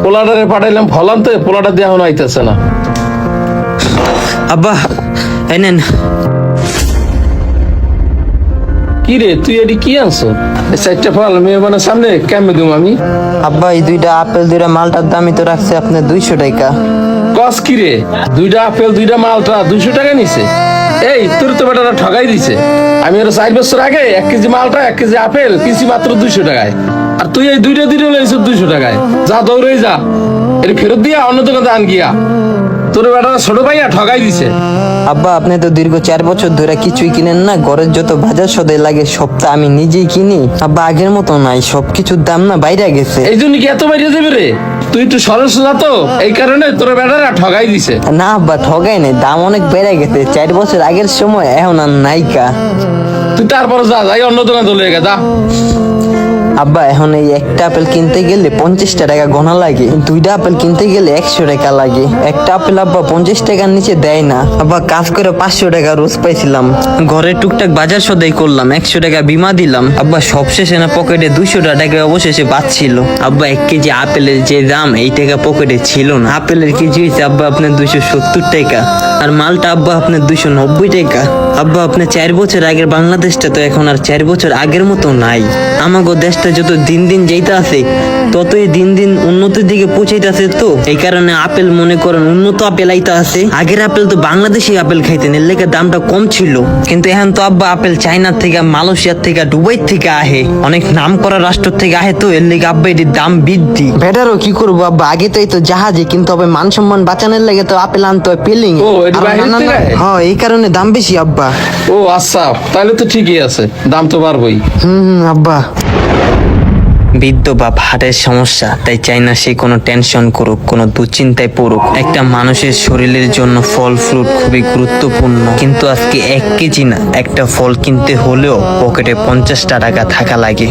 পোলাটারে পাঠাইলাম ফলান্তে, পোলাটা দিয়ে এখন আইতেছে না। আব্বা এনেন। কি রে তুই এটি কি আনছো? এই চারটা ফল মেহমানের সামনে কেমনে দিম আমি? আব্বা এই দুইটা আপেল দুইটা মালটার দামই তো রাখছে আপনার 200 টাকা। কস কি রে, দুইটা আপেল দুইটা মালটা 200 টাকা নিছে? এই তোর তো বেটারা ঠগাই দিছে। আমি আরো 4 বছর আগে 1 কেজি মালটা 1 কেজি আপেল কিনছি মাত্র 200 টাকায়, আর তুই এই দুইটা লইছিস 200 টাকায়। যা দৌড়ে যা, এটা ফেরত দিয়া অন্য দোকানে আন গিয়া। তোর বেটারা ছোট ভাইয়া ঠগাই দিছে। আব্বা আপনি তো দীর্ঘ 4 বছর ধরে কিছুই কিনেন না, ঘরের যত বাজার সদাই লাগে সব তো আমি নিজেই কিনি। আব্বা আগের মতো নাই, সবকিছুর দাম না বাইরে গেছে। এই জন্য কি এত বাইরে যাবে রে? তুই একটু সরস না তো, এই কারণে তোর বেটারা ঠগাই দিছে। না আব্বা ঠগাই নাই, দাম অনেক বেড়ে গেছে। 4 বছর আগের সময় এখন আর নাইকা। তুই তারপরে যা, যাই অন্য দোকানে চলে যা। আব্বা এখন এই একটা আপেল কিনতে গেলে 50 টাকা গোনা লাগে, দুইটা আপেল কিনতে গেলে 100 টাকা লাগে। একটা আপেল আব্বা 50 টাকার নিচে দেয় না। আব্বা কাজ করে 500 টাকা রোজ পাইছিলাম, ঘরে টুকটাক বাজার সদাই করলাম, 100 টাকা বিমা দিলাম। আব্বা সবশেষে না পকেটে 200 টাকা অবশেষে বাঁচছিল। আব্বা 1 কেজি আপেলের যে দাম এই টাকা পকেটে ছিল না। আপেলের কেজি হয়েছে আব্বা আপনার 270 টাকা, আর মালটা আব্বা আপনার 290 টাকা। আব্বা আপনার 4 বছর আগের বাংলাদেশটা তো এখন আর 4 বছর আগের মতো নাই। আমাগো দেশটা যত দিন দিন যাইতে আছে ততই দিন দিন উন্নতির দিকে পৌঁছাইতেছে। তো এই কারণে আপেল মনে করেন উন্নত আপেল আইতা আছে। আগের আপেল তো বাংলাদেশি আপেল খাইতেন, এর লেগে দামটা কম ছিল। কিন্তু এখন তো আব্বা আপেল চাইনার থেকে, মালয়েশিয়ার থেকে, দুবাই থেকে আহে, অনেক নাম করা রাষ্ট্র থেকে আহে। তো এর লেগে আব্বা এটির দাম বৃদ্ধি। বেটারও কি করবো আব্বা, আগে তো এই তো জাহাজে, কিন্তু হবে মান সম্মান বাঁচানোর লেগে তো আপেল আনতে হয় পেলিং। ও, এটি বাইরে থেকে আহে? হ্যাঁ এই কারণে দাম বেশি আব্বা। ও আচ্ছা, তাহলে তো ঠিকই আছে, দাম তো বাড়বই। আব্বা বৃদ্ধ বাপ হার্টের সমস্যা, তাই চাই না সে কোনো টেনশন করুক, কোনো দুশ্চিন্তায় পড়ুক। একটা মানুষের শরীরের জন্য ফল ফ্রুট খুবই গুরুত্বপূর্ণ, কিন্তু আজকে 1 কেজি না, একটা ফল কিনতে হলেও পকেটে 50 টাকা থাকা লাগে।